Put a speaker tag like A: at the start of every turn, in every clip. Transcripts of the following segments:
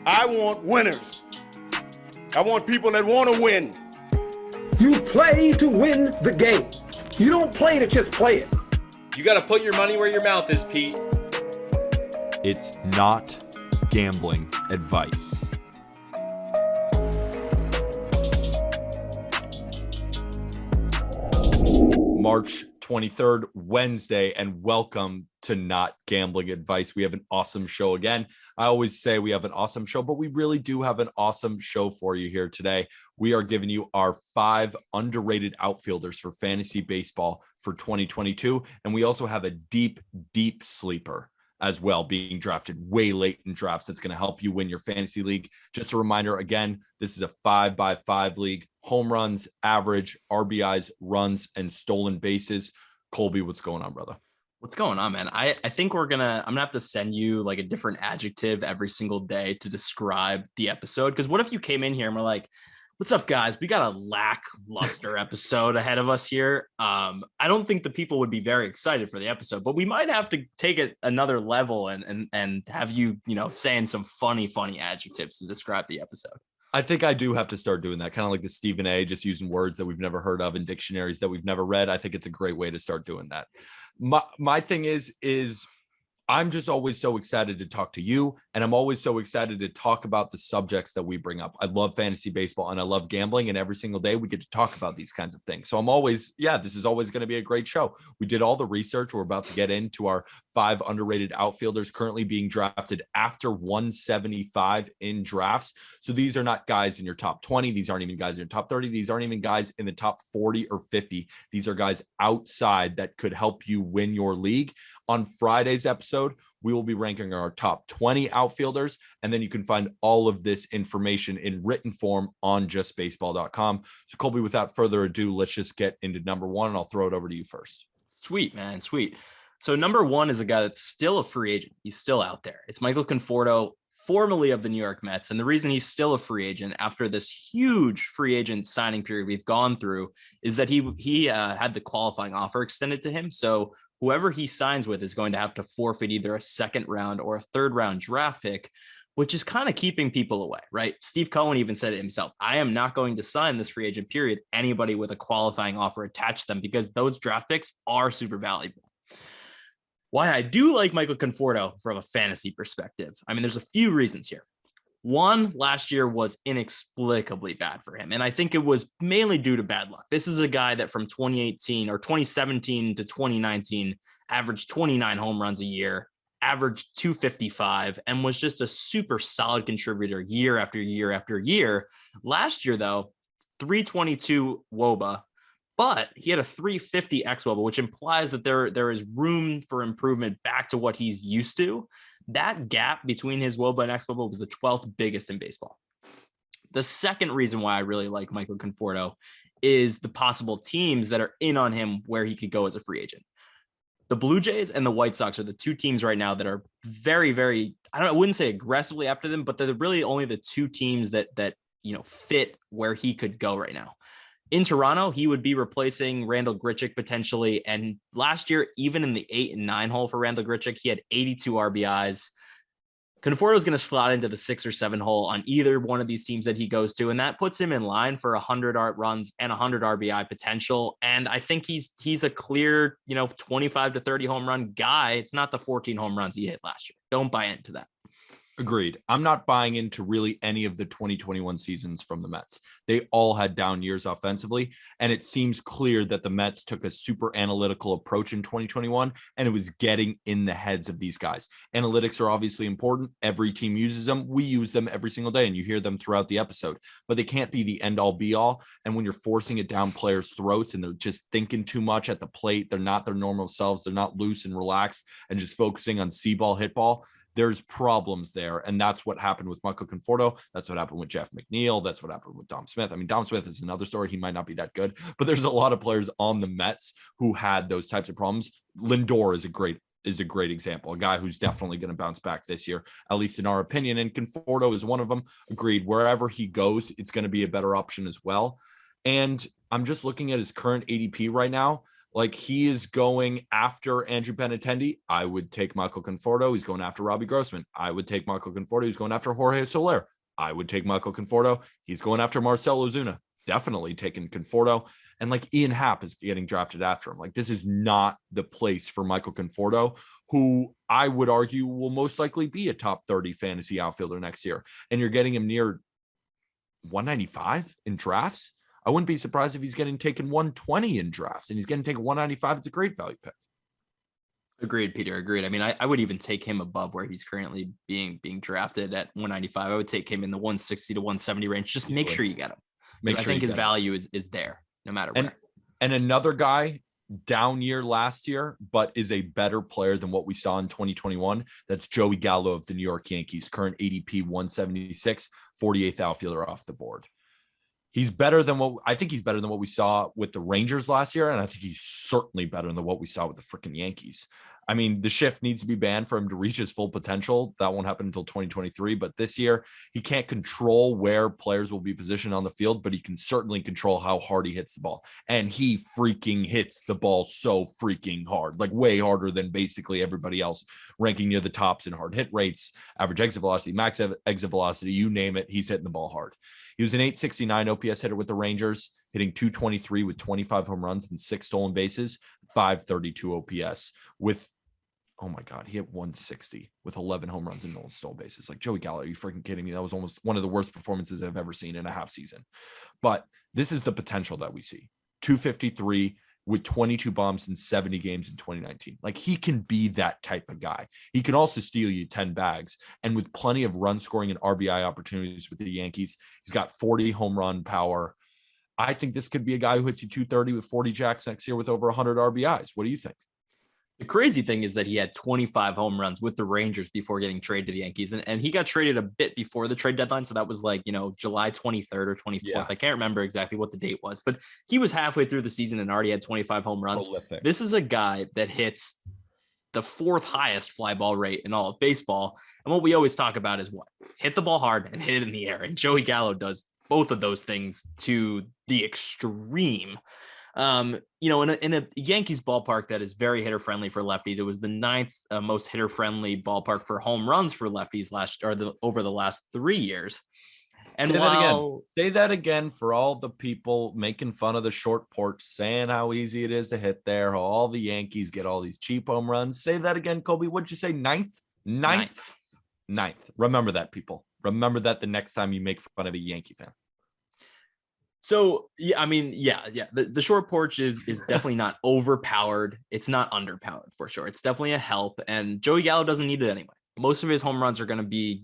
A: I want winners. I want people that want to win.
B: You play to win the game. You don't play to just play it.
C: You got to put your money where your mouth is, Pete.
D: It's not gambling advice. March 23rd, Wednesday, and welcome to Not Gambling Advice. We have an awesome show again. I always say we have an awesome show, but we really do have an awesome show for you here today. We are giving you our 5 underrated outfielders for fantasy baseball for 2022, and we also have a deep sleeper as well, being drafted way late in drafts. That's going to help you win your fantasy league. Just a reminder, again, this is a 5x5 league. Home runs, average, RBIs, runs, and stolen bases. Colby, what's going on, brother?
E: What's going on, man? I think I'm gonna have to send you like a different adjective every single day to describe the episode. Because what if you came in here and we're like, what's up, guys? We got a lackluster episode ahead of us here. I don't think the people would be very excited for the episode, but we might have to take it another level and have you, saying some funny adjectives to describe the episode.
D: I think I do have to start doing that, kind of like the Stephen A, just using words that we've never heard of in dictionaries that we've never read. I think it's a great way to start doing that. My thing is I'm just always so excited to talk to you, and I'm always so excited to talk about the subjects that we bring up. I love fantasy baseball and I love gambling, and every single day we get to talk about these kinds of things. So I'm always, this is always going to be a great show. We did all the research. We're about to get into our 5 underrated outfielders currently being drafted after 175 in drafts. So these are not guys in your top 20. These aren't even guys in your top 30. These aren't even guys in the top 40 or 50. These are guys outside that could help you win your league. On Friday's episode, we will be ranking our top 20 outfielders, and then you can find all of this information in written form on justbaseball.com. So Colby, without further ado, let's just get into number 1, and I'll throw it over to you first.
E: Sweet, man. Sweet. So number 1 is a guy that's still a free agent. He's still out there. It's Michael Conforto, formerly of the New York Mets. And the reason he's still a free agent after this huge free agent signing period we've gone through is that he had the qualifying offer extended to him. So whoever he signs with is going to have to forfeit either a 2nd round or a 3rd round draft pick, which is kind of keeping people away, right? Steve Cohen even said it himself. I am not going to sign this free agent period anybody with a qualifying offer attached to them, because those draft picks are super valuable. Why I do like Michael Conforto from a fantasy perspective, there's a few reasons here. One, last year was inexplicably bad for him, and I think it was mainly due to bad luck. This is a guy that from 2017 to 2019 averaged 29 home runs a year, averaged 255, and was just a super solid contributor year after year after year. Last year, though, 322 WOBA, but he had a 350 xWOBA, which implies that there is room for improvement back to what he's used to. That gap between his WOBA and xWOBA was the 12th biggest in baseball. The second reason why I really like Michael Conforto is the possible teams that are in on him where he could go as a free agent. The Blue Jays and the White Sox are the 2 teams right now that are very, very, I wouldn't say aggressively after them, but they're really only the 2 teams that fit where he could go right now. In Toronto, he would be replacing Randall Grichuk potentially. And last year, even in the 8 and 9 hole for Randall Grichuk, he had 82 RBIs. Conforto is going to slot into the 6 or 7 hole on either one of these teams that he goes to. And that puts him in line for 100 runs and 100 RBI potential. And I think he's a clear, 25 to 30 home run guy. It's not the 14 home runs he hit last year. Don't buy into that.
D: Agreed. I'm not buying into really any of the 2021 seasons from the Mets. They all had down years offensively, and it seems clear that the Mets took a super analytical approach in 2021, and it was getting in the heads of these guys. Analytics are obviously important. Every team uses them. We use them every single day, and you hear them throughout the episode, but they can't be the end all be all. And when you're forcing it down players' throats and they're just thinking too much at the plate, they're not their normal selves. They're not loose and relaxed and just focusing on see ball, hit ball. There's problems there. And that's what happened with Michael Conforto. That's what happened with Jeff McNeil. That's what happened with Dom Smith. Dom Smith is another story. He might not be that good, but there's a lot of players on the Mets who had those types of problems. Lindor is a great example, a guy who's definitely going to bounce back this year, at least in our opinion. And Conforto is one of them. Agreed. Wherever he goes, it's going to be a better option as well. And I'm just looking at his current ADP right now. Like, he is going after Andrew Benintendi. I would take Michael Conforto. He's going after Robbie Grossman. I would take Michael Conforto. He's going after Jorge Soler. I would take Michael Conforto. He's going after Marcelo Ozuna. Definitely taking Conforto. And like, Ian Happ is getting drafted after him. Like, this is not the place for Michael Conforto, who I would argue will most likely be a top 30 fantasy outfielder next year. And you're getting him near 195 in drafts. I wouldn't be surprised if he's getting taken 120 in drafts, and he's getting taken 195. It's a great value pick.
E: Agreed, Peter. Agreed. I mean, I would even take him above where he's currently being drafted at 195. I would take him in the 160 to 170 range. Just make sure you get him. I think his value is there no matter where.
D: And another guy, down year last year, but is a better player than what we saw in 2021. That's Joey Gallo of the New York Yankees, current ADP 176, 48th outfielder off the board. He's better than what we saw with the Rangers last year. And I think he's certainly better than what we saw with the freaking Yankees. I mean, the shift needs to be banned for him to reach his full potential. That won't happen until 2023. But this year, he can't control where players will be positioned on the field, but he can certainly control how hard he hits the ball. And he freaking hits the ball so freaking hard, like way harder than basically everybody else, ranking near the tops in hard hit rates, average exit velocity, max exit velocity, you name it, he's hitting the ball hard. He was an 869 OPS hitter with the Rangers, hitting 223 with 25 home runs and 6 stolen bases, 532 OPS with, oh my God, he hit 160 with 11 home runs and no stolen bases. Like, Joey Gallo, are you freaking kidding me? That was almost one of the worst performances I've ever seen in a half season. But this is the potential that we see. 253 with 22 bombs in 70 games in 2019. Like, he can be that type of guy. He can also steal you 10 bags. And with plenty of run scoring and RBI opportunities with the Yankees, he's got 40 home run power. I think this could be a guy who hits you 230 with 40 jacks next year with over 100 RBIs. What do you think?
E: The crazy thing is that he had 25 home runs with the Rangers before getting traded to the Yankees. And he got traded a bit before the trade deadline. So that was like, July 23rd or 24th. Yeah. I can't remember exactly what the date was, but he was halfway through the season and already had 25 home runs. Prolific. This is a guy that hits the 4th highest fly ball rate in all of baseball. And what we always talk about is what? Hit the ball hard and hit it in the air. And Joey Gallo does both of those things to the extreme. In a Yankees ballpark that is very hitter friendly for lefties. It was the 9th most hitter friendly ballpark for home runs for lefties over the last 3 years. And
D: say that again for all the people making fun of the short porch, saying how easy it is to hit there, how all the Yankees get all these cheap home runs. Say that again, Colby. What'd you say? Ninth. Remember that, people. Remember that the next time you make fun of a Yankee fan.
E: So, yeah, I mean, yeah. The short porch is definitely not overpowered. It's not underpowered for sure. It's definitely a help. And Joey Gallo doesn't need it anyway. Most of his home runs are going to be,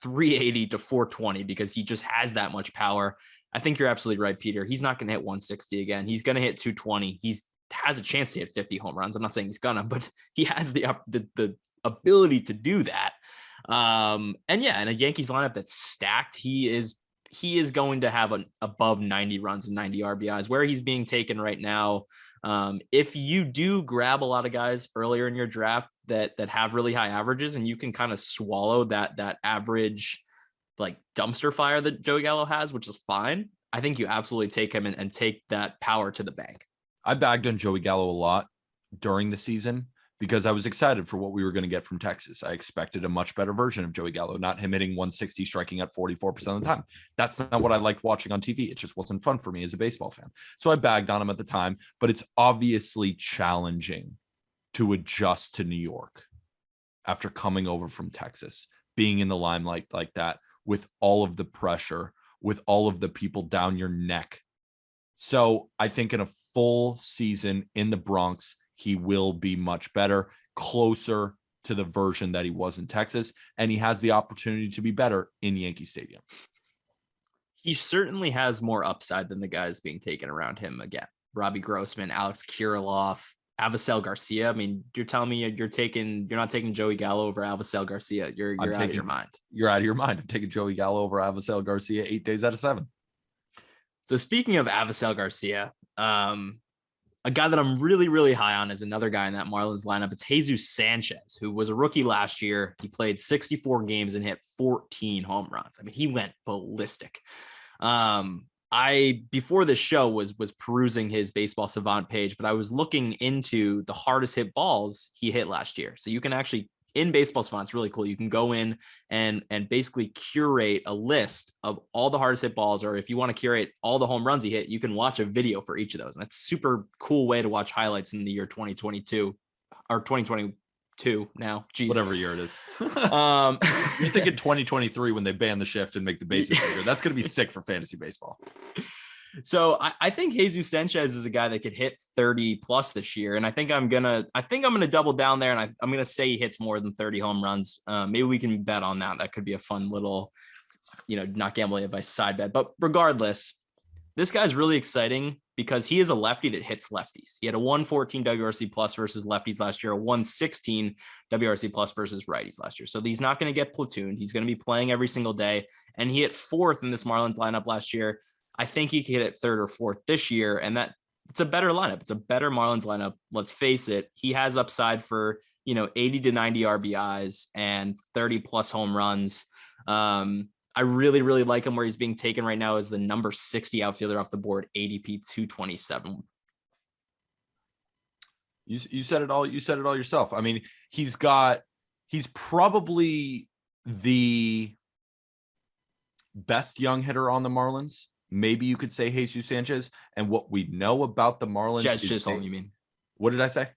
E: 380 to 420 because he just has that much power. I think you're absolutely right, Peter. He's not going to hit 160 again. He's going to hit 220. He has a chance to hit 50 home runs. I'm not saying he's gonna, but he has the ability to do that. And yeah, in a Yankees lineup that's stacked, he is going to have an above 90 runs and 90 RBIs where he's being taken right now. If you do grab a lot of guys earlier in your draft that have really high averages and you can kind of swallow that average like dumpster fire that Joey Gallo has, which is fine. I think you absolutely take him and take that power to the bank.
D: I bagged on Joey Gallo a lot during the season because I was excited for what we were going to get from Texas. I expected a much better version of Joey Gallo, not him hitting 160, striking at 44% of the time. That's not what I liked watching on TV. It just wasn't fun for me as a baseball fan. So I bagged on him at the time, but it's obviously challenging to adjust to New York after coming over from Texas, being in the limelight like that with all of the pressure, with all of the people down your neck. So I think in a full season in the Bronx, he will be much better, closer to the version that he was in Texas, and he has the opportunity to be better in Yankee Stadium.
E: He certainly has more upside than the guys being taken around him again. Robbie Grossman, Alex Kirilloff, Avasel Garcia. I mean, you're telling me you're not taking Joey Gallo over Avasel Garcia. You're out of your mind.
D: You're out of your mind. I'm taking Joey Gallo over Avasel Garcia 8 days out of 7.
E: So speaking of Avasel Garcia, a guy that I'm really, really high on is another guy in that Marlins lineup. It's Jesus Sanchez, who was a rookie last year. He played 64 games and hit 14 home runs. I mean, he went ballistic. I before the show was perusing his Baseball Savant page, but I was looking into the hardest hit balls he hit last year. So you can actually in Baseball Savant, it's really cool. You can go in and basically curate a list of all the hardest hit balls, or if you want to curate all the home runs he hit, you can watch a video for each of those. And that's a super cool way to watch highlights in the year 2022 or 2022 now. Jeez.
D: Whatever year it is. You're thinking 2023 when they ban the shift and make the bases bigger. That's going to be sick for fantasy baseball.
E: So I think Jesus Sanchez is a guy that could hit 30 plus this year. And I think I'm going to double down there. And I'm going to say he hits more than 30 home runs. Maybe we can bet on that. That could be a fun little, not gambling advice side bet, but regardless, this guy's really exciting because he is a lefty that hits lefties. He had a 114 WRC plus versus lefties last year, a 116 WRC plus versus righties last year. So he's not going to get platooned. He's going to be playing every single day. And he hit fourth in this Marlins lineup last year. I think he could hit it third or fourth this year. And it's a better lineup. It's a better Marlins lineup. Let's face it. He has upside for, 80 to 90 RBIs and 30 plus home runs. I really, really like him where he's being taken right now as the number 60 outfielder off the board, ADP 227.
D: You said it all. You said it all yourself. I mean, he's probably the best young hitter on the Marlins. Maybe you could say Jesus Sanchez. And what we know about the Marlins
E: Judge Chisholm, you mean?
D: What did I say?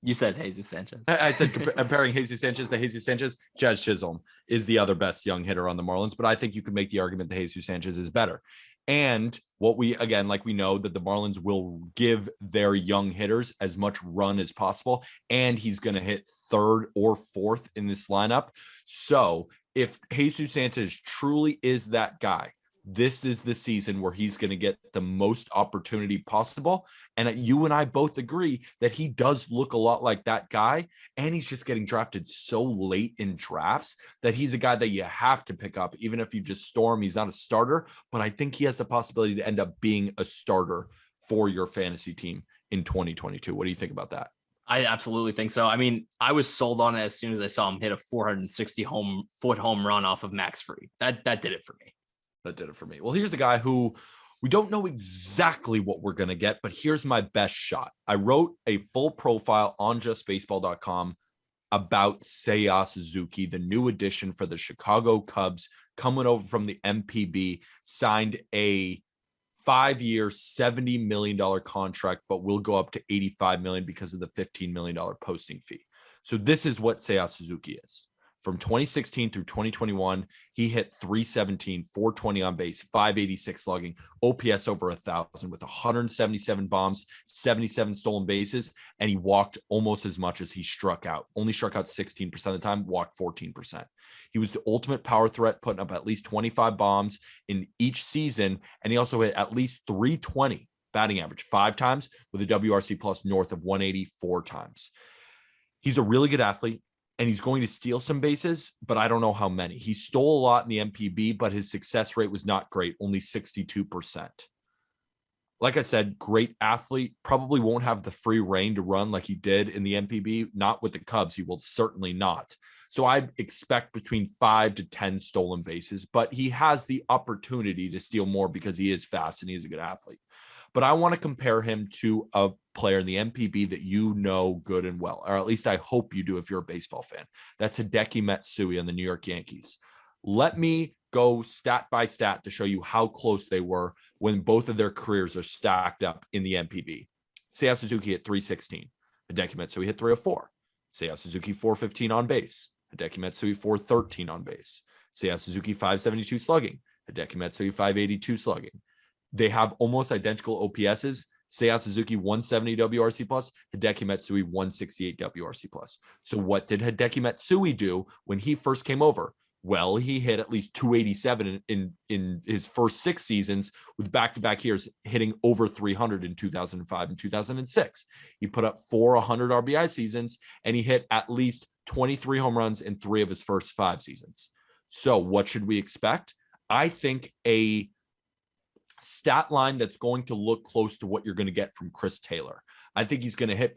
E: You said Jesus Sanchez.
D: I said comparing Jesus Sanchez to Jesus Sanchez. Judge Chisholm is the other best young hitter on the Marlins, but I think you could make the argument that Jesus Sanchez is better. And what we know that the Marlins will give their young hitters as much run as possible, and he's going to hit third or fourth in this lineup. So if Jesus Sanchez truly is that guy, this is the season where he's going to get the most opportunity possible. And you and I both agree that he does look a lot like that guy. And he's just getting drafted so late in drafts that he's a guy that you have to pick up, even if you just store him. He's not a starter, but I think he has the possibility to end up being a starter for your fantasy team in 2022. What do you think about that?
E: I absolutely think so. I mean, I was sold on it as soon as I saw him hit a 460 foot home run off of Max Fried. That did it for me.
D: That did it for me. Well, here's a guy who we don't know exactly what we're going to get, but here's my best shot. I wrote a full profile on justbaseball.com about Seiya Suzuki, the new addition for the Chicago Cubs, coming over from the MPB, signed a 5-year, $70 million contract, but will go up to $85 million because of the $15 million posting fee. So this is what Seiya Suzuki is. From 2016 through 2021, he hit 317, 420 on base, 586 slugging, OPS over 1,000 with 177 bombs, 77 stolen bases, and he walked almost as much as he struck out. Only struck out 16% of the time, walked 14%. He was the ultimate power threat, putting up at least 25 bombs in each season, and he also hit at least 320 batting average 5 times with a WRC plus north of 180 4 times. He's a really good athlete. And he's going to steal some bases, but I don't know how many. He stole a lot in the MPB, but his success rate was not great, only 62%. Like I said, great athlete, probably won't have the free reign to run like he did in the MPB, not with the Cubs. He will certainly not. So I expect between 5 to 10 stolen bases, but he has the opportunity to steal more because he is fast and he's a good athlete. But I want to compare him to a player in the MPB that you know good and well, or at least I hope you do if you're a baseball fan. That's Hideki Matsui on the New York Yankees. Let me go stat by stat to show you how close they were when both of their careers are stacked up in the MPB. Seiya Suzuki hit 316. Hideki Matsui hit 304. Seiya Suzuki 415 on base. Hideki Matsui 413 on base. Seiya Suzuki 572 slugging. Hideki Matsui 582 slugging. They have almost identical OPSs. Seiya Suzuki 170 WRC plus, Hideki Matsui 168 WRC plus. So what did Hideki Matsui do when he first came over? Well, he hit at least 287 in his first 6 seasons with back-to-back years hitting over 300 in 2005 and 2006. He put up 4 100 RBI seasons and he hit at least 23 home runs in 3 of his first 5 seasons. So what should we expect? I think a stat line that's going to look close to what you're going to get from Chris Taylor. I think he's going to hit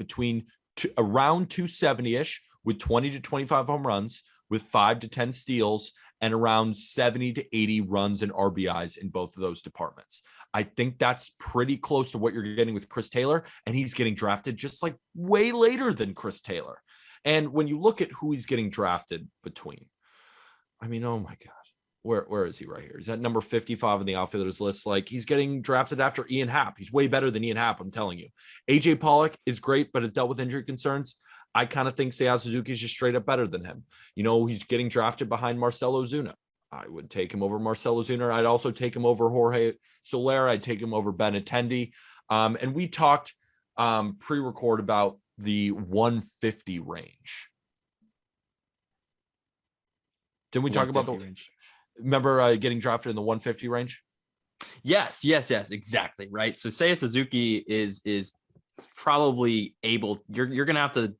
D: around 270-ish with 20 to 25 home runs with 5 to 10 steals and around 70 to 80 runs and RBIs in both of those departments. I think that's pretty close to what you're getting with Chris Taylor, and he's getting drafted just like way later than Chris Taylor. And when you look at who he's getting drafted between, I mean, oh my God, where is he right here? He's at number 55 on the Outfielders list. Like, he's getting drafted after Ian Happ. He's way better than Ian Happ, I'm telling you. AJ Pollock is great, but has dealt with injury concerns. I kind of think Seiya Suzuki is just straight up better than him. You know, he's getting drafted behind Marcell Ozuna. I would take him over Marcell Ozuna. I'd also take him over Jorge Soler. I'd take him over Benintendi. And we talked pre-record about the 150 range. Didn't we talk about the range? Remember getting drafted in the 150 range?
E: Yes, exactly. Right. So Seiya Suzuki is probably able, you're going to have to,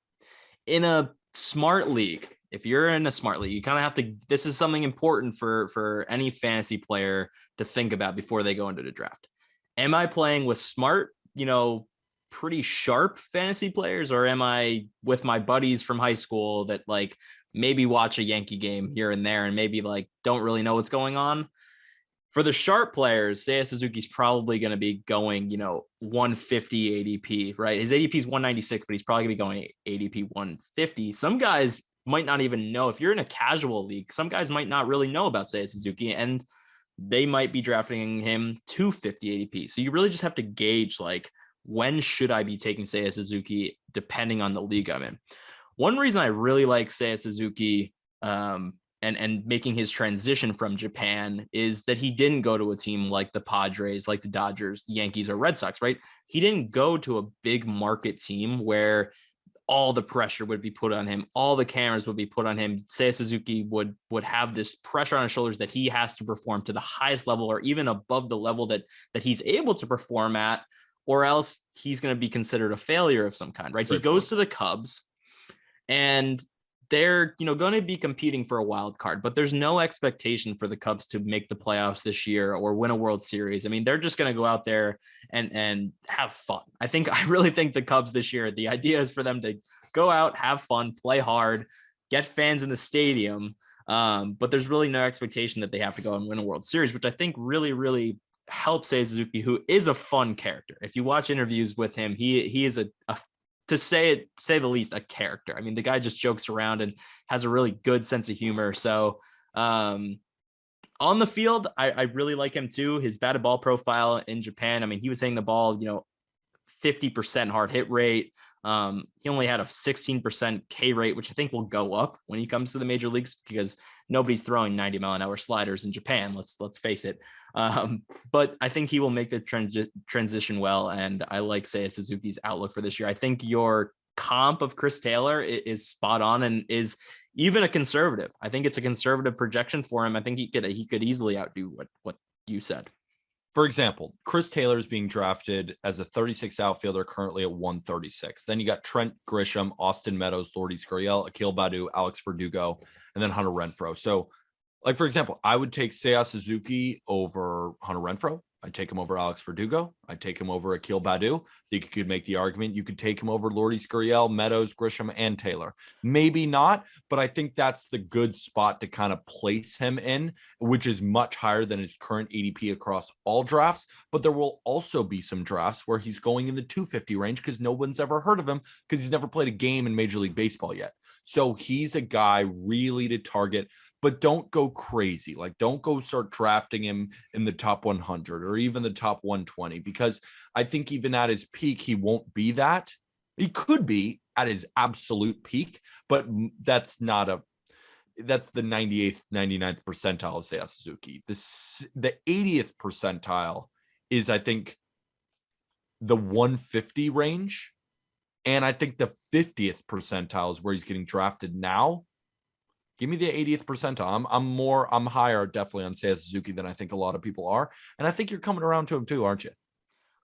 E: in a smart league, if you're in a smart league, you kind of have to, this is something important for any fantasy player to think about before they go into the draft. Am I playing with smart, pretty sharp fantasy players, or am I with my buddies from high school that like maybe watch a Yankee game here and there and maybe like don't really know what's going on? For the sharp players, Seiya Suzuki's probably going to be going, 150 ADP, right? His ADP is 196, but he's probably going to be going ADP 150. Some guys might not even know. If you're in a casual league, some guys might not really know about Seiya Suzuki, and they might be drafting him 250 ADP. So you really just have to gauge, like, when should I be taking Seiya Suzuki depending on the league I'm in. One reason I really like Seiya Suzuki and making his transition from Japan is that he didn't go to a team like the Padres, like the Dodgers, the Yankees, or Red Sox, right? He didn't go to a big market team where all the pressure would be put on him, all the cameras would be put on him. Seiya Suzuki would have this pressure on his shoulders that he has to perform to the highest level or even above the level that he's able to perform at, or else he's going to be considered a failure of some kind, right? He goes to the Cubs, and they're, going to be competing for a wild card, but there's no expectation for the Cubs to make the playoffs this year or win a World Series. I mean, they're just going to go out there and have fun. I really think the Cubs this year, the idea is for them to go out, have fun, play hard, get fans in the stadium. But there's really no expectation that they have to go and win a World Series, which I think really, really helps Seiya Suzuki, who is a fun character. If you watch interviews with him, he is a to say the least, a character. I mean, the guy just jokes around and has a really good sense of humor. So on the field, I really like him too. His batted ball profile in Japan, I mean, he was hitting the ball, 50% hard hit rate. He only had a 16% K rate, which I think will go up when he comes to the major leagues because nobody's throwing 90-mile-an-hour sliders in Japan. Let's face it. But I think he will make the transition well, and I like Seiya Suzuki's outlook for this year. I think your comp of Chris Taylor is spot on and is even a conservative. I think it's a conservative projection for him. I think he could easily outdo what you said.
D: For example, Chris Taylor is being drafted as a 36 outfielder currently at 136. Then you got Trent Grisham, Austin Meadows, Lourdes Gurriel, Akil Baddoo, Alex Verdugo, and then Hunter Renfroe. So, like, for example, I would take Seiya Suzuki over Hunter Renfroe. I'd take him over Alex Verdugo. I'd take him over Akil Baddoo. I think you could make the argument you could take him over Lourdes Gurriel, Meadows, Grisham, and Taylor. Maybe not, but I think that's the good spot to kind of place him in, which is much higher than his current ADP across all drafts. But there will also be some drafts where he's going in the 250 range because no one's ever heard of him because he's never played a game in Major League Baseball yet. So he's a guy really to target. But don't go crazy. Like, don't go start drafting him in the top 100 or even the top 120, because I think even at his peak, he won't be that. He could be at his absolute peak, but that's the 98th, 99th percentile of Seiya Suzuki. The 80th percentile is, I think, the 150 range. And I think the 50th percentile is where he's getting drafted now. Give me the 80th percentile. I'm higher definitely on Seiya Suzuki than I think a lot of people are. And I think you're coming around to him too, aren't you?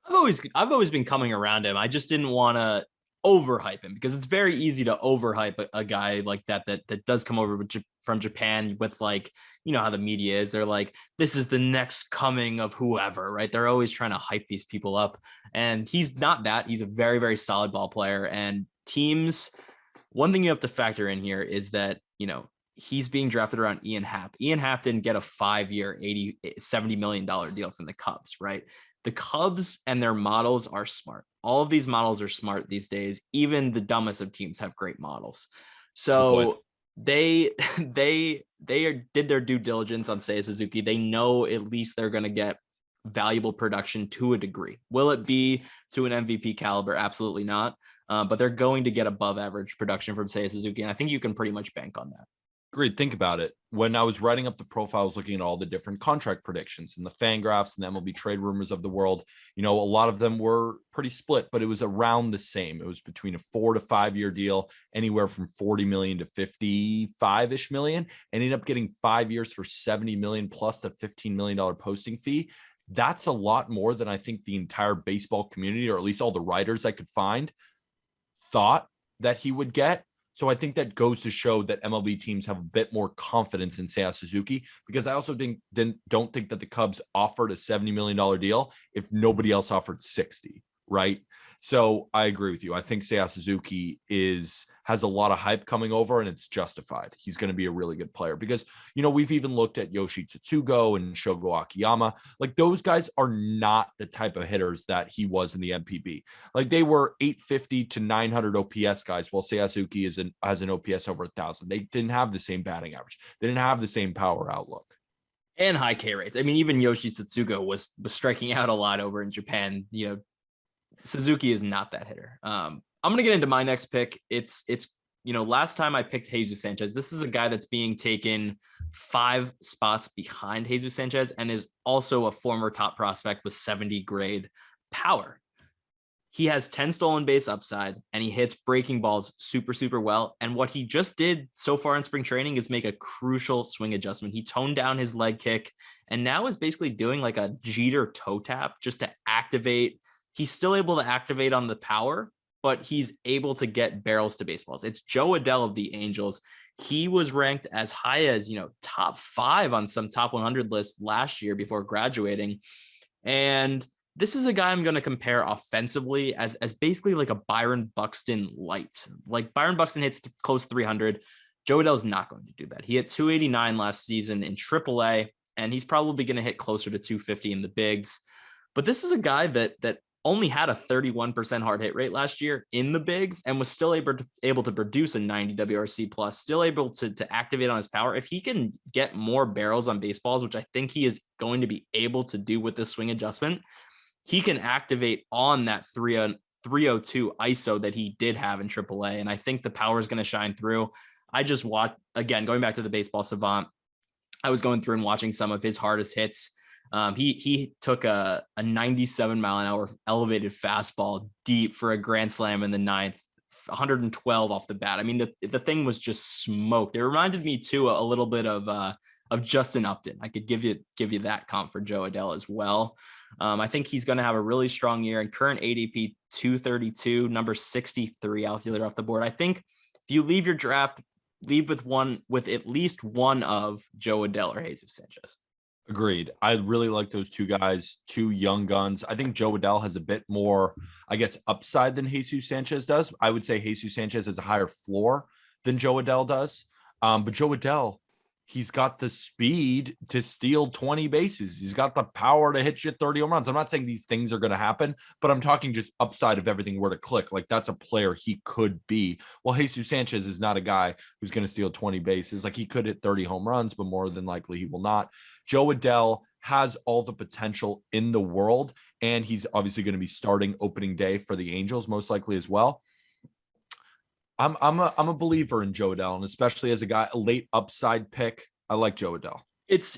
E: I've always been coming around him. I just didn't want to overhype him because it's very easy to overhype a guy like that does come over from Japan with, like, how the media is. They're like, this is the next coming of whoever, right? They're always trying to hype these people up. And he's not that. He's a very, very solid ball player. And teams, one thing you have to factor in here is that, he's being drafted around Ian Happ. Ian Happ didn't get a 5-year, $70 million deal from the Cubs, right? The Cubs and their models are smart. All of these models are smart these days. Even the dumbest of teams have great models. So they did their due diligence on Seiya Suzuki. They know at least they're going to get valuable production to a degree. Will it be to an MVP caliber? Absolutely not. But they're going to get above average production from Seiya Suzuki. And I think you can pretty much bank on that.
D: Agreed. Think about it. When I was writing up the profile, I was looking at all the different contract predictions and the Fangraphs and the MLB trade rumors of the world. A lot of them were pretty split, but it was around the same. It was between a 4 to 5 year deal, anywhere from 40 million to 55-ish million, and ended up getting 5 years for 70 million plus the $15 million posting fee. That's a lot more than I think the entire baseball community, or at least all the writers I could find, thought that he would get. So I think that goes to show that MLB teams have a bit more confidence in Seiya Suzuki, because I also don't think that the Cubs offered a $70 million deal if nobody else offered 60, right? So I agree with you. I think Seiya Suzuki has a lot of hype coming over, and it's justified. He's going to be a really good player because, we've even looked at Yoshi Tsutsugo and Shogo Akiyama. Like, those guys are not the type of hitters that he was in the MPB. Like, they were 850 to 900 OPS guys, while Seiya Suzuki has an OPS over 1,000. They didn't have the same batting average. They didn't have the same power outlook.
E: And high K rates. I mean, even Yoshi Tsutsugo was striking out a lot over in Japan. Suzuki is not that hitter. I'm going to get into my next pick. It's last time I picked Jesus Sanchez. This is a guy that's being taken 5 spots behind Jesus Sanchez and is also a former top prospect with 70 grade power. He has 10 stolen base upside, and he hits breaking balls super, super well. And what he just did so far in spring training is make a crucial swing adjustment. He toned down his leg kick and now is basically doing like a Jeter toe tap just to activate. He's still able to activate on the power, but he's able to get barrels to baseballs. It's Joe Adell of the Angels. He was ranked as high as, top 5 on some top 100 lists last year before graduating. And this is a guy I'm going to compare offensively as basically like a Byron Buxton light. Like, Byron Buxton hits close 300. Joe Adell's not going to do that. He hit 289 last season in AAA, and he's probably going to hit closer to 250 in the bigs. But this is a guy that only had a 31% hard hit rate last year in the bigs and was still able to produce a 90 WRC plus, still able to activate on his power. If he can get more barrels on baseballs, which I think he is going to be able to do with this swing adjustment, he can activate on that 302 ISO that he did have in AAA. And I think the power is going to shine through. I just watched, again, going back to the Baseball Savant, I was going through and watching some of his hardest hits. He took a 97 mile an hour elevated fastball deep for a grand slam in the 9th, 112 off the bat. I mean, the thing was just smoked. It reminded me too a little bit of Justin Upton. I could give you that comp for Joe Adell as well. I think he's going to have a really strong year. And current ADP 232, number 63 outfielder off the board. I think if you leave your draft, leave with at least one of Joe Adell or Jesus Sanchez.
D: Agreed. I really like those two guys, 2 young guns. I think Joe Adell has a bit more, upside than Jesus Sanchez does. I would say Jesus Sanchez has a higher floor than Joe Adell does. But Joe Adell, he's got the speed to steal 20 bases. He's got the power to hit you 30 home runs. I'm not saying these things are going to happen, but I'm talking just upside if everything were to click. Like, that's a player he could be. Well, Jesus Sanchez is not a guy who's going to steal 20 bases. Like, he could hit 30 home runs, but more than likely he will not. Joe Adell has all the potential in the world, and he's obviously going to be starting opening day for the Angels, most likely as well. I'm a believer in Joe Adell, and especially as a late upside pick, I like Joe Adell.
E: It's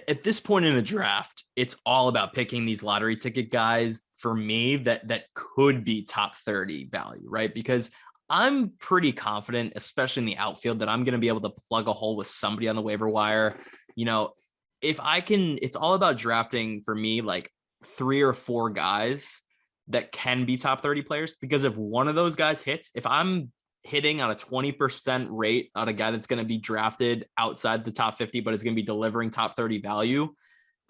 E: at this point in the draft, it's all about picking these lottery ticket guys for me that could be top 30 value, right? Because I'm pretty confident, especially in the outfield, that I'm going to be able to plug a hole with somebody on the waiver wire. If I can, it's all about drafting for me, like 3 or 4 guys that can be top 30 players, because if one of those guys hits, if I'm hitting on a 20% rate on a guy that's going to be drafted outside the top 50, but is going to be delivering top 30 value,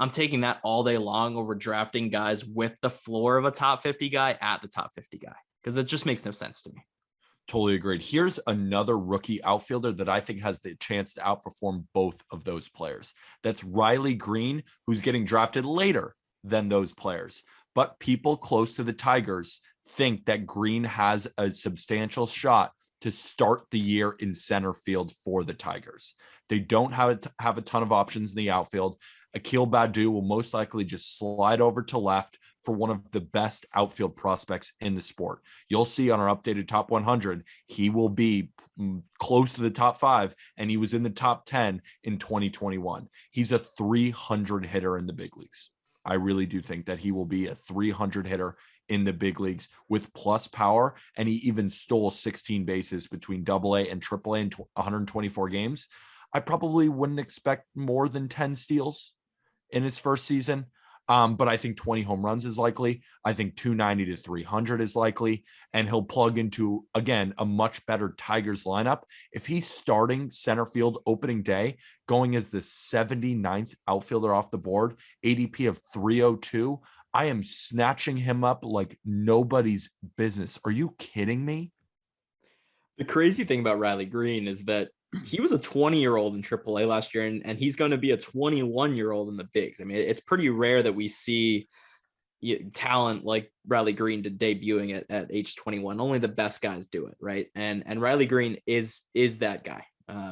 E: I'm taking that all day long over drafting guys with the floor of a top 50 guy at the top 50 guy, because it just makes no sense to me.
D: Totally agreed. Here's another rookie outfielder that I think has the chance to outperform both of those players. That's Riley Greene, who's getting drafted later than those players. But people close to the Tigers think that Greene has a substantial shot to start the year in center field for the Tigers. They don't have a ton of options in the outfield. Akil Baddoo will most likely just slide over to left for one of the best outfield prospects in the sport. You'll see on our updated top 100, he will be close to the top 5, and he was in the top 10 in 2021. He's a 300 hitter in the big leagues. I really do think that he will be a 300 hitter in the big leagues with plus power, and he even stole 16 bases between AA and AAA in 124 games. I probably wouldn't expect more than 10 steals in his first season. But I think 20 home runs is likely. I think 290 to 300 is likely. And he'll plug into, again, a much better Tigers lineup. If he's starting center field opening day, going as the 79th outfielder off the board, ADP of 302, I am snatching him up like nobody's business. Are you kidding me?
E: The crazy thing about Riley Greene is that he was a 20-year-old in AAA last year, and he's going to be a 21-year-old in the bigs. I mean, it's pretty rare that we see talent like Riley Greene debuting at age 21. Only the best guys do it, right? And Riley Greene is that guy.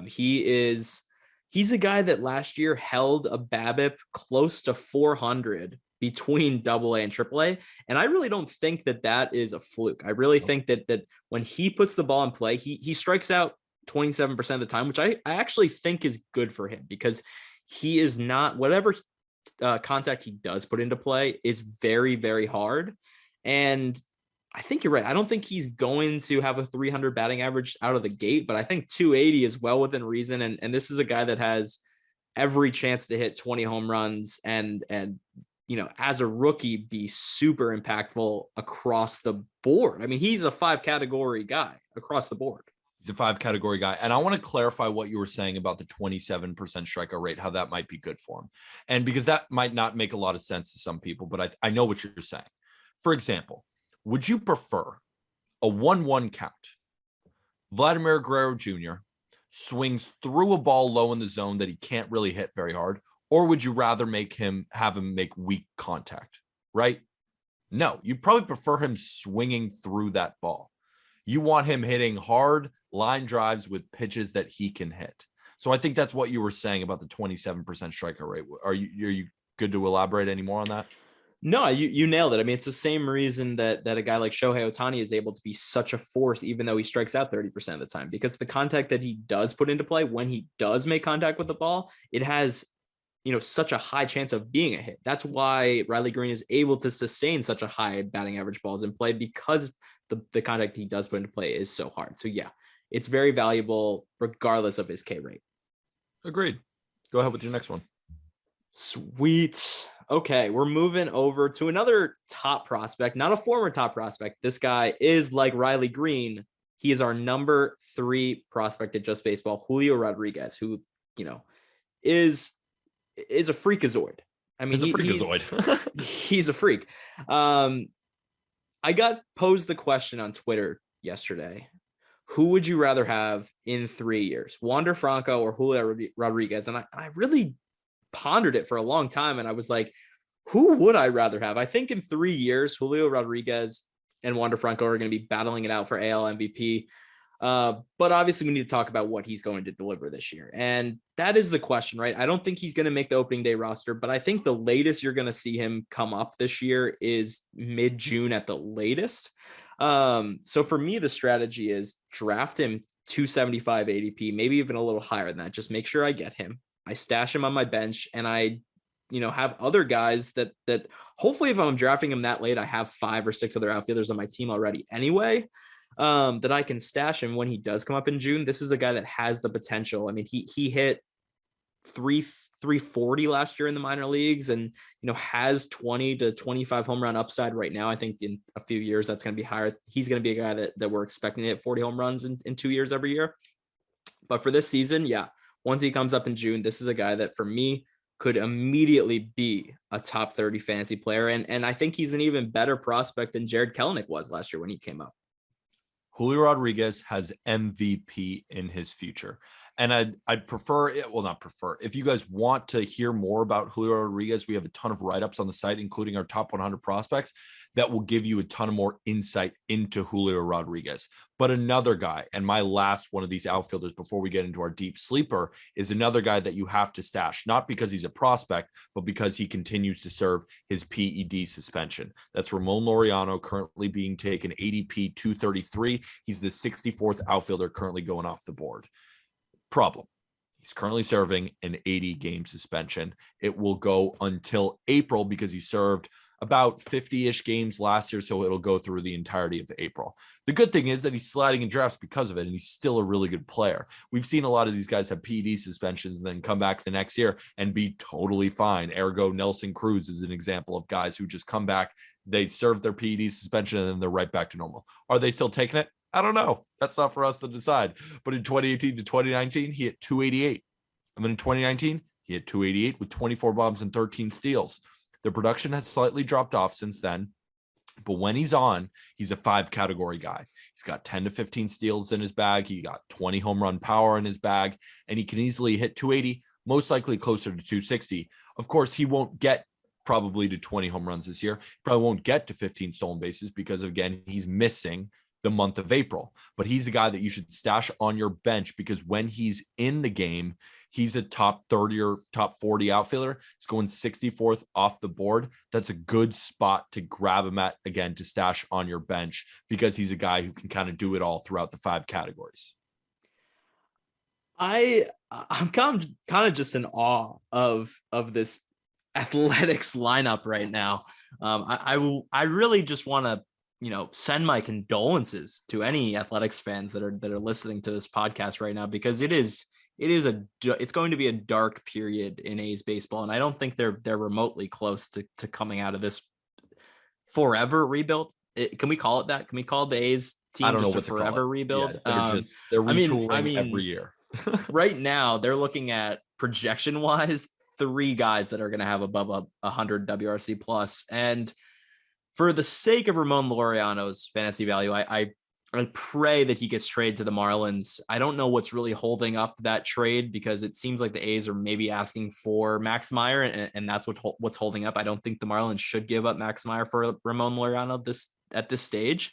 E: He's a guy that last year held a BABIP close to 400 between AA and AAA. And I really don't think that is a fluke. I really think that when he puts the ball in play, he strikes out 27% of the time, which I actually think is good for him, because he is not, whatever contact he does put into play is very, very hard. And I think you're right. I don't think he's going to have a 300 batting average out of the gate, but I think 280 is well within reason. And this is a guy that has every chance to hit 20 home runs and as a rookie, be super impactful across the board. I mean, he's a 5-category guy across the board.
D: He's a 5-category guy. And I want to clarify what you were saying about the 27% strikeout rate, how that might be good for him. And because that might not make a lot of sense to some people, but I know what you're saying. For example, would you prefer a 1-1 count? Vladimir Guerrero Jr. swings through a ball low in the zone that he can't really hit very hard, or would you rather have him make weak contact, right? No, you'd probably prefer him swinging through that ball. You want him hitting hard line drives with pitches that he can hit. So I think that's what you were saying about the 27% strikeout rate. Are you good to elaborate any more on that?
E: No, you nailed it. I mean, it's the same reason that a guy like Shohei Ohtani is able to be such a force, even though he strikes out 30% of the time, because the contact that he does put into play, when he does make contact with the ball, it has, such a high chance of being a hit. That's why Riley Greene is able to sustain such a high batting average balls in play, because the contact he does put into play is so hard. So yeah, it's very valuable regardless of his K rate.
D: Agreed. Go ahead with your next one.
E: Sweet. Okay, we're moving over to another top prospect, not a former top prospect. This guy is like Riley Greene. He is our number 3 prospect at Just Baseball, Julio Rodriguez, who, is a freakazoid. I mean,
D: he's a freakazoid.
E: He's a freak. I got posed the question on Twitter yesterday. Who would you rather have in 3 years, Wander Franco or Julio Rodriguez? And I really pondered it for a long time. And I was like, who would I rather have? I think in 3 years, Julio Rodriguez and Wander Franco are going to be battling it out for AL MVP. But obviously we need to talk about what he's going to deliver this year. And that is the question, right? I don't think he's going to make the opening day roster, but I think the latest you're going to see him come up this year is mid-June at the latest. So for me, the strategy is draft him 275 ADP, maybe even a little higher than that. Just make sure I get him. I stash him on my bench, and I, have other guys that hopefully if I'm drafting him that late, I have 5 or 6 other outfielders on my team already anyway. That I can stash him when he does come up in June. This is a guy that has the potential. I mean, he hit 340 last year in the minor leagues, and has 20 to 25 home run upside right now. I think in a few years that's going to be higher. He's going to be a guy that we're expecting to hit 40 home runs in 2 years every year. But for this season, yeah, once he comes up in June, this is a guy that for me could immediately be a top 30 fantasy player. And I think he's an even better prospect than Jared Kelenic was last year when he came up.
D: Julio Rodriguez has MVP in his future. And I'd prefer it. Well, not prefer. If you guys want to hear more about Julio Rodriguez, we have a ton of write-ups on the site, including our top 100 prospects that will give you a ton of more insight into Julio Rodriguez. But another guy, and my last one of these outfielders before we get into our deep sleeper, is another guy that you have to stash, not because he's a prospect, but because he continues to serve his PED suspension. That's Ramon Laureano, currently being taken ADP 233. He's the 64th outfielder currently going off the board. Problem. He's currently serving an 80-game suspension. It will go until April because he served about 50-ish games last year, so it'll go through the entirety of April. The good thing is that he's sliding in drafts because of it, and he's still a really good player. We've seen a lot of these guys have PED suspensions and then come back the next year and be totally fine. Ergo, Nelson Cruz is an example of guys who just come back, they serve their PED suspension, and then they're right back to normal. Are they still taking it? I don't know. That's not for us to decide. But in 2018 to 2019, he hit 288. And then in 2019, he hit 288 with 24 bombs and 13 steals. The production has slightly dropped off since then. But when he's on, he's a 5-category guy. He's got 10 to 15 steals in his bag. He got 20 home run power in his bag. And he can easily hit 280, most likely closer to 260. Of course, he won't get probably to 20 home runs this year. He probably won't get to 15 stolen bases because, again, he's missing the month of April, but he's a guy that you should stash on your bench because when he's in the game, he's a top 30 or top 40 outfielder. He's going 64th off the board. That's a good spot to grab him at, again, to stash on your bench because he's a guy who can kind of do it all throughout the 5 categories.
E: I'm kind of just in awe of this Athletics lineup right now. I really just want to send my condolences to any Athletics fans that are listening to this podcast right now, because it's going to be a dark period in A's baseball. And I don't think they're remotely close to coming out of this forever rebuild. Can we call it that? Can we call the A's team just a forever rebuild?
D: Yeah, they're retooling every year.
E: Right now they're looking at projection wise, 3 guys that are going to have above 100 WRC plus. And for the sake of Ramon Laureano's fantasy value, I pray that he gets traded to the Marlins. I don't know what's really holding up that trade because it seems like the A's are maybe asking for Max Meyer, and that's what's holding up. I don't think the Marlins should give up Max Meyer for Ramon Laureano at this stage.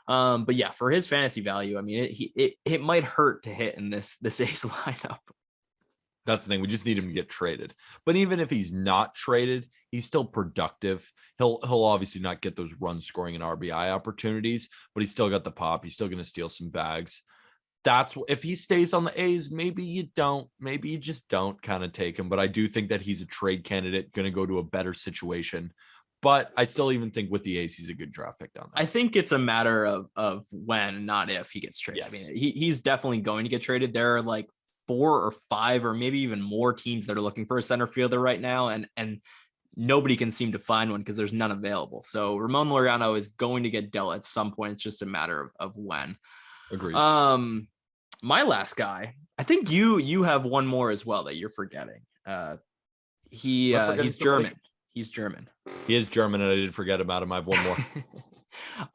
E: But yeah, for his fantasy value, I mean, it might hurt to hit in this A's lineup.
D: That's the thing. We just need him to get traded. But even if he's not traded, he's still productive. He'll obviously not get those run scoring and RBI opportunities, but he's still got the pop. He's still going to steal some bags. That's if he stays on the A's, maybe you just don't kind of take him. But I do think that he's a trade candidate, going to go to a better situation. But I still even think with the A's, he's a good draft pick down there.
E: I think it's a matter of when, not if he gets traded. Yes. I mean, he's definitely going to get traded. There are like 4 or 5 or maybe even more teams that are looking for a center fielder right now, and nobody can seem to find one because there's none available. So Ramon Laureano is going to get dealt at some point. It's just a matter of when.
D: Agreed.
E: My last guy, I think you have one more as well that you're forgetting. He's German. He's German.
D: He is German, and I did forget about him. I have one more.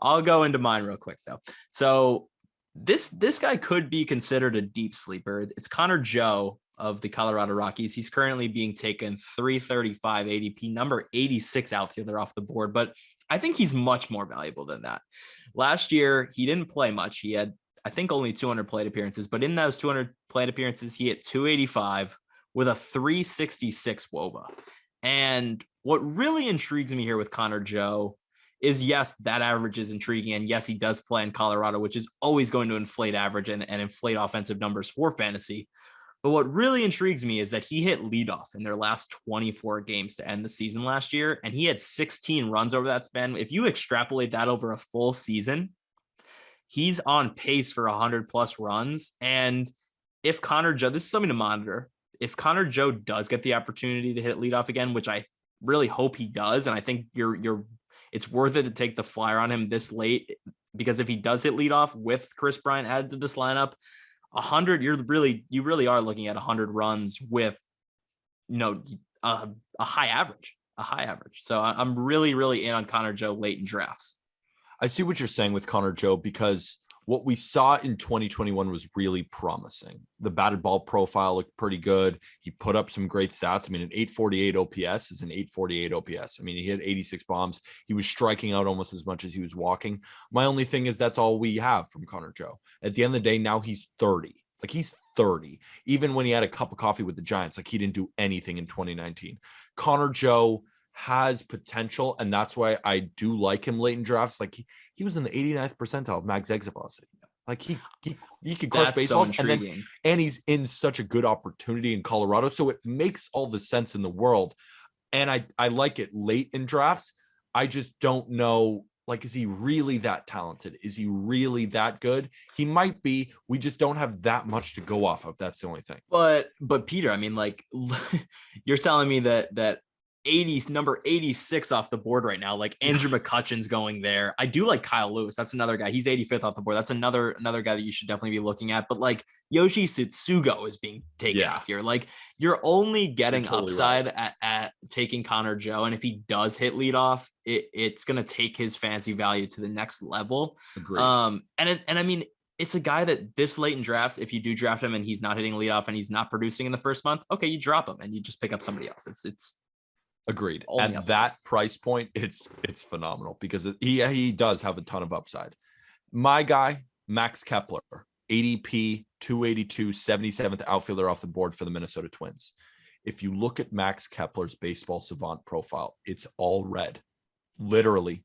E: I'll go into mine real quick though. So this guy could be considered a deep sleeper. It's Connor Joe of the Colorado Rockies. He's currently being taken 335 ADP, number 86 outfielder off the board, but I think he's much more valuable than that. Last year, he didn't play much. He had, I think, only 200 plate appearances, but in those 200 plate appearances, he hit 285 with a 366 WOBA. And what really intrigues me here with Connor Joe is, yes, that average is intriguing. And yes, he does play in Colorado, which is always going to inflate average and inflate offensive numbers for fantasy. But what really intrigues me is that he hit leadoff in their last 24 games to end the season last year. And he had 16 runs over that span. If you extrapolate that over a full season, he's on pace for 100 plus runs. And if Connor Joe, this is something to monitor. If Connor Joe does get the opportunity to hit leadoff again, which I really hope he does, and I think it's worth it to take the flyer on him this late, because if he does hit leadoff with Chris Bryant added to this lineup, 100, you really are looking at 100 runs with, a high average. So I'm really, really in on Connor Joe late in drafts.
D: I see what you're saying with Connor Joe, because what we saw in 2021 was really promising. The batted ball profile looked pretty good. He put up some great stats. I mean, an 848 OPS is an 848 OPS. I mean, he hit 86 bombs. He was striking out almost as much as he was walking. My only thing is that's all we have from Connor Joe. At the end of the day, now he's 30. Like, he's 30. Even when he had a cup of coffee with the Giants, like, he didn't do anything in 2019. Connor Joe has potential, and that's why I do like him late in drafts. Like, he was in the 89th percentile of max exit velocity. Like, he could crush baseballs,
E: so
D: and he's in such a good opportunity in Colorado, so it makes all the sense in the world. And I like it late in drafts. I just don't know, like, is he really that talented? Is he really that good? He might be. We just don't have that much to go off of. That's the only thing.
E: But Peter, I mean, like, you're telling me that 80's number 86 off the board right now. Like, Andrew McCutchen's going there. I do like Kyle Lewis. That's another guy. He's 85th off the board. That's another guy that you should definitely be looking at. But, like, Yoshi Tsutsugo is being taken out here. Like, you're only getting totally upside at taking Connor Joe. And if he does hit leadoff, it's going to take his fantasy value to the next level.
D: Agreed.
E: And I mean, it's a guy that this late in drafts, if you do draft him and he's not hitting leadoff and he's not producing in the first month, okay, you drop him and you just pick up somebody else. It's
D: agreed. At that price point, it's phenomenal because he does have a ton of upside. My guy, Max Kepler, ADP 282, 77th outfielder off the board for the Minnesota Twins. If you look at Max Kepler's baseball savant profile, it's all red. Literally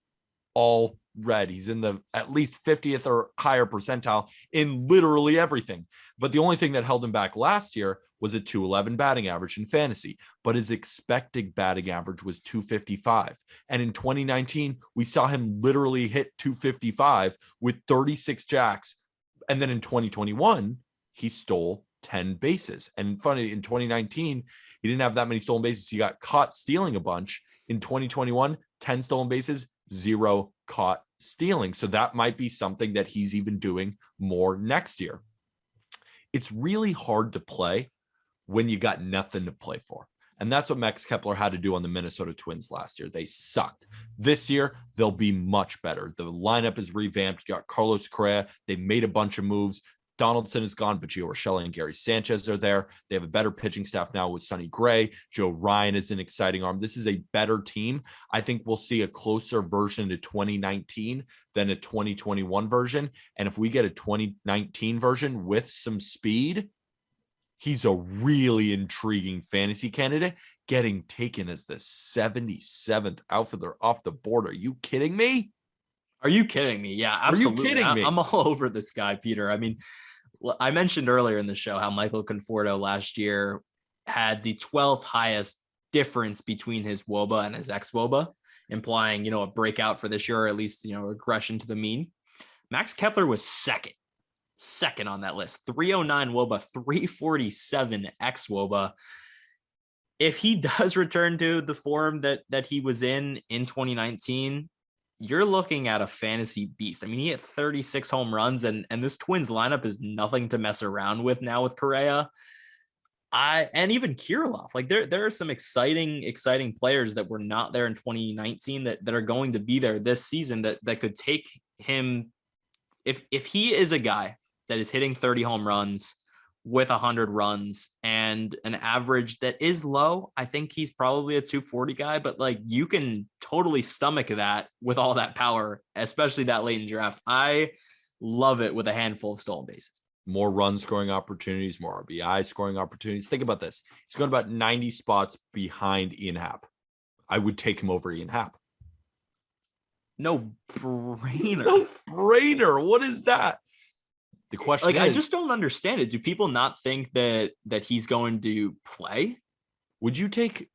D: all red. He's in the at least 50th or higher percentile in literally everything. But the only thing that held him back last year was a 211 batting average in fantasy, but his expected batting average was 255. And in 2019, we saw him literally hit 255 with 36 jacks. And then in 2021, he stole 10 bases. And funny, in 2019, he didn't have that many stolen bases. He got caught stealing a bunch. In 2021, 10 stolen bases, 0 caught stealing. So that might be something that he's even doing more next year. It's really hard to play when you got nothing to play for. And that's what Max Kepler had to do on the Minnesota Twins last year. They sucked. This year, they'll be much better. The lineup is revamped. You got Carlos Correa. They made a bunch of moves. Donaldson is gone, but Gio Urshela and Gary Sanchez are there. They have a better pitching staff now with Sonny Gray. Joe Ryan is an exciting arm. This is a better team. I think we'll see a closer version to 2019 than a 2021 version. And if we get a 2019 version with some speed, he's a really intriguing fantasy candidate, getting taken as the 77th outfielder off the board. Are you kidding me?
E: Are you kidding me? Yeah, absolutely.
D: Are you kidding me?
E: I'm all over this guy, Peter. I mean, I mentioned earlier in the show how Michael Conforto last year had the 12th highest difference between his WOBA and his ex-WOBA, implying, a breakout for this year, or at least, regression to the mean. Max Kepler was second on that list. 309 WOBA, 347 ex-WOBA. If he does return to the form that he was in 2019, you're looking at a fantasy beast. I mean, he hit 36 home runs, and this Twins lineup is nothing to mess around with now with Correa. And even Kirilloff. Like, there are some exciting players that were not there in 2019 that are going to be there this season that could take him. If he is a guy that is hitting 30 home runs with 100 runs and an average that is low, I think he's probably a 240 guy, but like, you can totally stomach that with all that power, especially that late in drafts. I love it with a handful of stolen bases.
D: More run scoring opportunities, more RBI scoring opportunities. Think about this. He's going about 90 spots behind Ian Happ. I would take him over Ian Happ.
E: No brainer.
D: No brainer. What is that? The question is,
E: I just don't understand it. Do people not think that he's going to play?
D: Would you take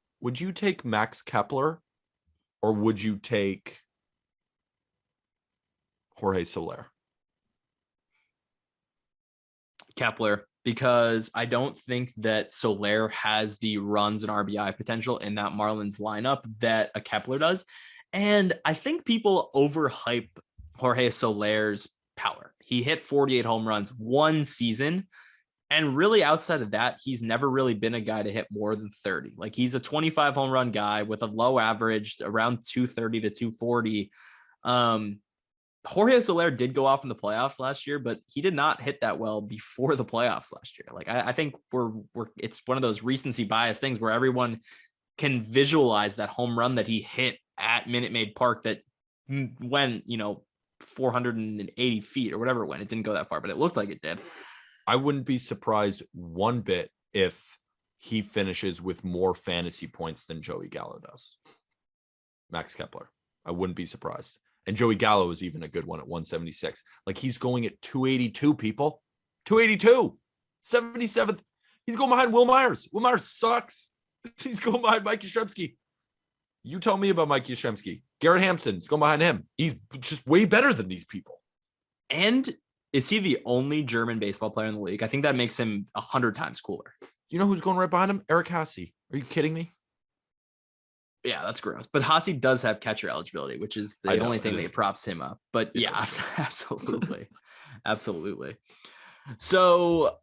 D: Max Kepler, or would you take Jorge Soler?
E: Kepler, because I don't think that Soler has the runs and RBI potential in that Marlins lineup that a Kepler does. And I think people overhype Jorge Soler's power. He hit 48 home runs one season. And really outside of that, he's never really been a guy to hit more than 30. Like, he's a 25 home run guy with a low average around 230 to 240. Jorge Soler did go off in the playoffs last year, but he did not hit that well before the playoffs last year. Like I think it's one of those recency bias things where everyone can visualize that home run that he hit at Minute Maid Park that went, 480 feet or whatever it went. It didn't go that far, but it looked like it did.
D: I wouldn't be surprised one bit if he finishes with more fantasy points than Joey Gallo does. Max Kepler. I wouldn't be surprised. And Joey Gallo is even a good one at 176. Like he's going at 282, people. 282. 77th. He's going behind Will Myers. Will Myers sucks. He's going behind Mike Yastrzemski. You tell me about Mike Yastrzemski. Garrett Hampson's going behind him. He's just way better than these people.
E: And is he the only German baseball player in the league? I think that makes him 100 times cooler.
D: You know who's going right behind him? Eric Hasse. Are you kidding me?
E: Yeah, that's gross. But Hasse does have catcher eligibility, which is the only thing that props him up. But yeah, absolutely. Absolutely. So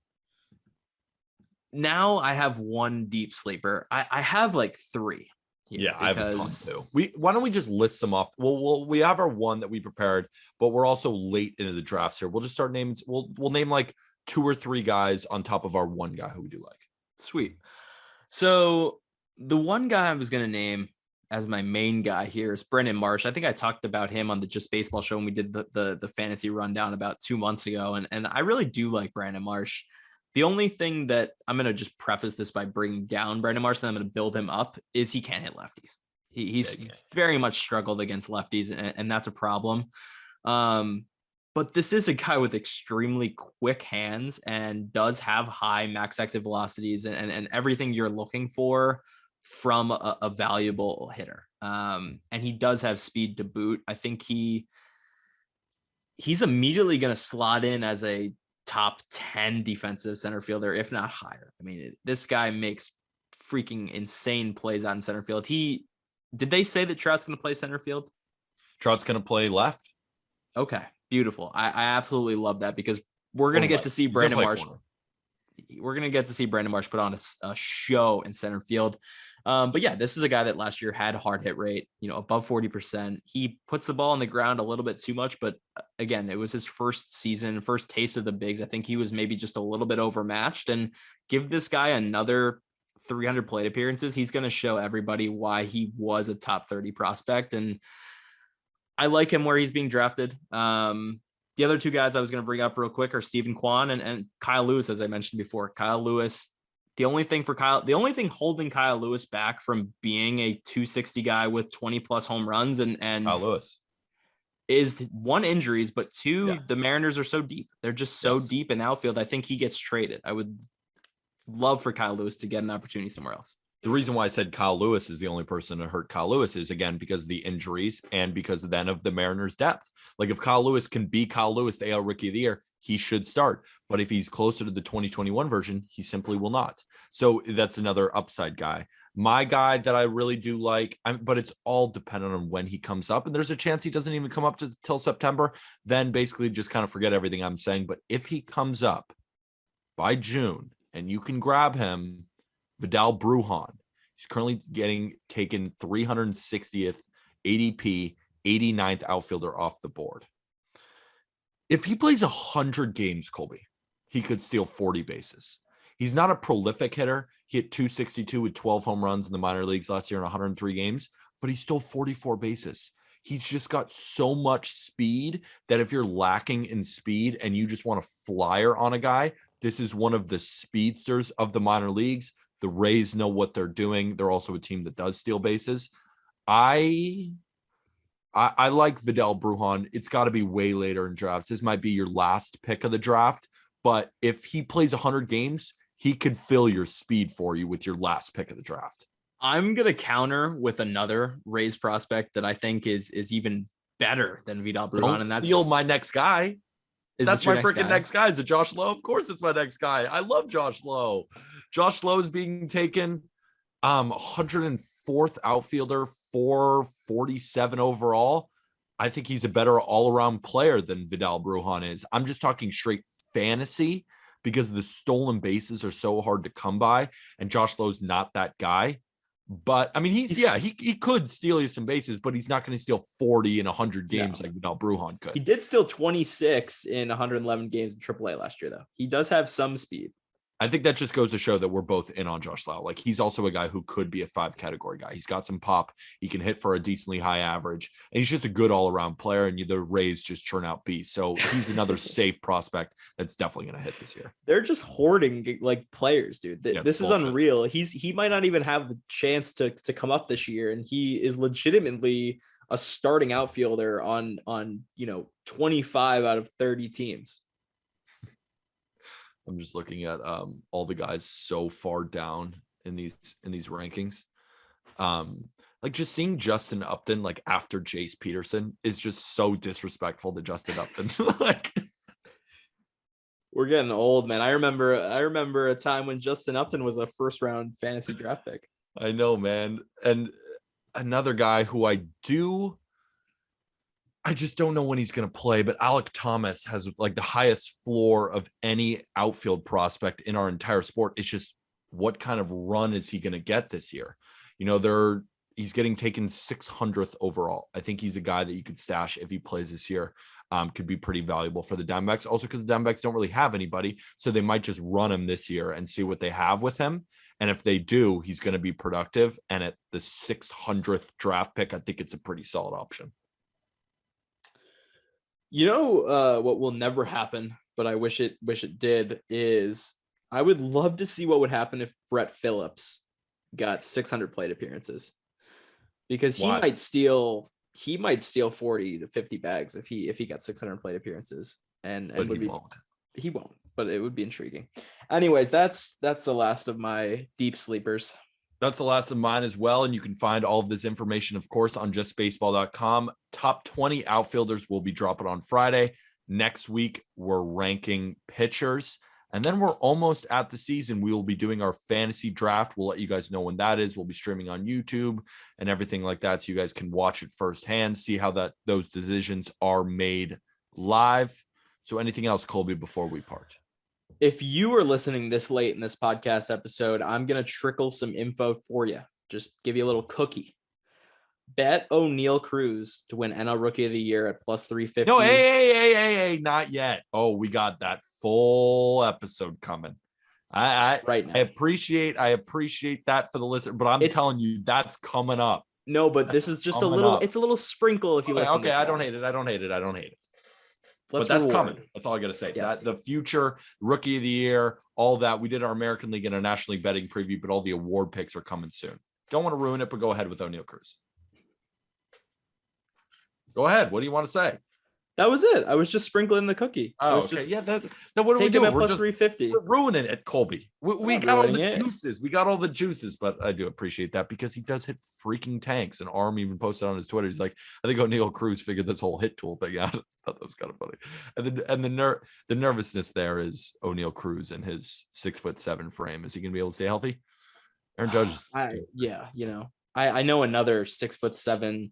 E: now I have one deep sleeper. I have like three.
D: Yeah, I have a ton too. Why don't we just list some off? We have our one that we prepared, but we're also late into the drafts here. We'll just start naming. We'll name like 2 or 3 guys on top of our one guy who we do like.
E: Sweet. So the one guy I was going to name as my main guy here is Brandon Marsh. I think I talked about him on the Just Baseball show when we did the fantasy rundown about 2 months ago. And I really do like Brandon Marsh. The only thing that I'm going to just preface this by bringing down Brandon Marsh, then I'm going to build him up, is he can't hit lefties. He's very much struggled against lefties, and that's a problem. But this is a guy with extremely quick hands and does have high max exit velocities and everything you're looking for from a valuable hitter. And he does have speed to boot. I think he's immediately going to slot in as a top 10 defensive center fielder, if not higher. I mean, this guy makes freaking insane plays out in center field. Did they say that Trout's going to play center field?
D: Trout's going to play left.
E: Okay, beautiful. I absolutely love that because we're going to get to see Brandon Marsh. We're going to get to see Brandon Marsh put on a show in center field. But yeah, this is a guy that last year had hard hit rate, above 40%. He puts the ball on the ground a little bit too much, but again, it was his first season, first taste of the bigs. I think he was maybe just a little bit overmatched, and give this guy another 300 plate appearances. He's going to show everybody why he was a top 30 prospect. And I like him where he's being drafted. The other 2 guys I was going to bring up real quick are Stephen Kwan and Kyle Lewis, as I mentioned before. Kyle Lewis, the only thing holding Kyle Lewis back from being a 260 guy with 20 plus home runs and Kyle
D: Lewis
E: is 1, injuries, but 2, the Mariners are so deep. They're just so deep in the outfield. I think he gets traded. I would love for Kyle Lewis to get an opportunity somewhere else.
D: The reason why I said Kyle Lewis is the only person to hurt Kyle Lewis is, again, because of the injuries and because then of the Mariners' depth. Like if Kyle Lewis can be Kyle Lewis, the AL Rookie of the Year, he should start. But if he's closer to the 2021 version, he simply will not. So that's another upside guy. My guy that I really do like, but it's all dependent on when he comes up. And there's a chance he doesn't even come up till September. Then basically just kind of forget everything I'm saying. But if he comes up by June and you can grab him, Vidal Brujan. He's currently getting taken 360th ADP, 89th outfielder off the board. If he plays 100 games, Colby, he could steal 40 bases. He's not a prolific hitter. He hit 262 with 12 home runs in the minor leagues last year in 103 games, but he stole 44 bases. He's just got so much speed that if you're lacking in speed and you just want a flyer on a guy, this is one of the speedsters of the minor leagues. The Rays know what they're doing. They're also a team that does steal bases. I like Vidal Brujan. It's got to be way later in drafts. This might be your last pick of the draft, but if he plays 100 games, he could fill your speed for you with your last pick of the draft.
E: I'm going to counter with another Rays prospect that I think is even better than Vidal Brujan.
D: Don't
E: and that's
D: steal my next guy. That's my freaking next guy. Is it Josh Lowe? Of course it's my next guy. I love Josh Lowe. Josh Lowe is being taken 104th outfielder, 447 overall. I think he's a better all-around player than Vidal Brujan is. I'm just talking straight fantasy because the stolen bases are so hard to come by, and Josh Lowe's not that guy. But I mean, he could steal you some bases, but he's not going to steal 40 in 100 games like Vidal Brujan could.
E: He did steal 26 in 111 games in AAA last year, though. He does have some speed.
D: I think that just goes to show that we're both in on Josh Lau. Like, he's also a guy who could be a 5 category guy. He's got some pop. He can hit for a decently high average, and he's just a good all around player. And the Rays just churn out beasts. So he's another safe prospect that's definitely going to hit this year.
E: They're just hoarding like players, dude. This is unreal. He might not even have the chance to come up this year, and he is legitimately a starting outfielder on 25 out of 30 teams.
D: I'm just looking at all the guys so far down in these rankings. Like, just seeing Justin Upton like after Jace Peterson is just so disrespectful to Justin Upton. Like,
E: we're getting old, man. I remember a time when Justin Upton was a first round fantasy draft pick.
D: I know, man. And another guy who I just don't know when he's going to play, but Alek Thomas has like the highest floor of any outfield prospect in our entire sport. It's just, what kind of run is he going to get this year? He's getting taken 600th overall. I think he's a guy that you could stash if he plays this year. Could be pretty valuable for the Diamondbacks. Also, because the Diamondbacks don't really have anybody, so they might just run him this year and see what they have with him. And if they do, he's going to be productive. And at the 600th draft pick, I think it's a pretty solid option.
E: What will never happen, but I wish it did, is I would love to see what would happen if Brett Phillips got 600 plate appearances, because he might steal 40 to 50 bags if he got 600 plate appearances, and he won't, but it would be intriguing. Anyways, that's the last of my deep sleepers.
D: That's the last of mine as well. And you can find all of this information, of course, on justbaseball.com. Top 20 outfielders will be dropping on Friday. Next week, we're ranking pitchers. And then we're almost at the season. We will be doing our fantasy draft. We'll let you guys know when that is. We'll be streaming on YouTube and everything like that, so you guys can watch it firsthand, see how those decisions are made live. So anything else, Colby, before we part?
E: If you are listening this late in this podcast episode, I'm going to trickle some info for you. Just give you a little cookie. Bet O'Neal Cruz to win NL Rookie of the Year at plus 350.
D: No, hey, not yet. Oh, we got that full episode coming.
E: Right now.
D: I appreciate that for the listener, but I'm telling you, that's coming up.
E: No, but this is just a little, it's a little sprinkle if you listen.
D: Okay, I don't hate it. But that's coming. That's all I got to say.
E: Yes.
D: That the future Rookie of the Year, all that. We did our American League and a National League betting preview, but all the award picks are coming soon. Don't want to ruin it, but go ahead with O'Neal Cruz. Go ahead. What do you want to say?
E: That was it. I was just sprinkling the cookie.
D: Oh, okay. What are we doing?
E: We're plus 350.
D: We're ruining it, Colby. We got all the juices. We got all the juices, but I do appreciate that because he does hit freaking tanks. And Arm even posted on his Twitter. He's like, I think O'Neal Cruz figured this whole hit tool thing out. I thought that was kind of funny. And the nervousness there is O'Neal Cruz and his 6'7" frame. Is he going to be able to stay healthy? Aaron Judge.
E: I know another 6'7"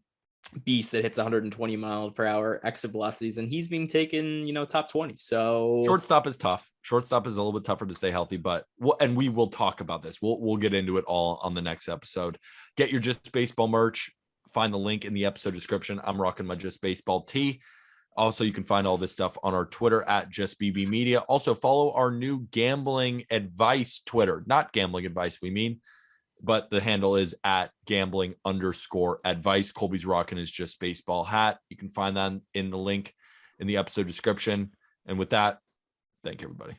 E: beast that hits 120 miles per hour exit velocities, and he's being taken, top 20. So
D: shortstop is tough. Shortstop is a little bit tougher to stay healthy, but we will talk about this. We'll get into it all on the next episode. Get your Just Baseball merch. Find the link in the episode description. I'm rocking my Just Baseball tee. Also, you can find all this stuff on our Twitter at JustBB Media. Also, follow our new gambling advice Twitter. Not gambling advice, but the handle is at gambling_advice. Colby's rocking his Just Baseball hat. You can find that in the link in the episode description. And with that, thank you, everybody.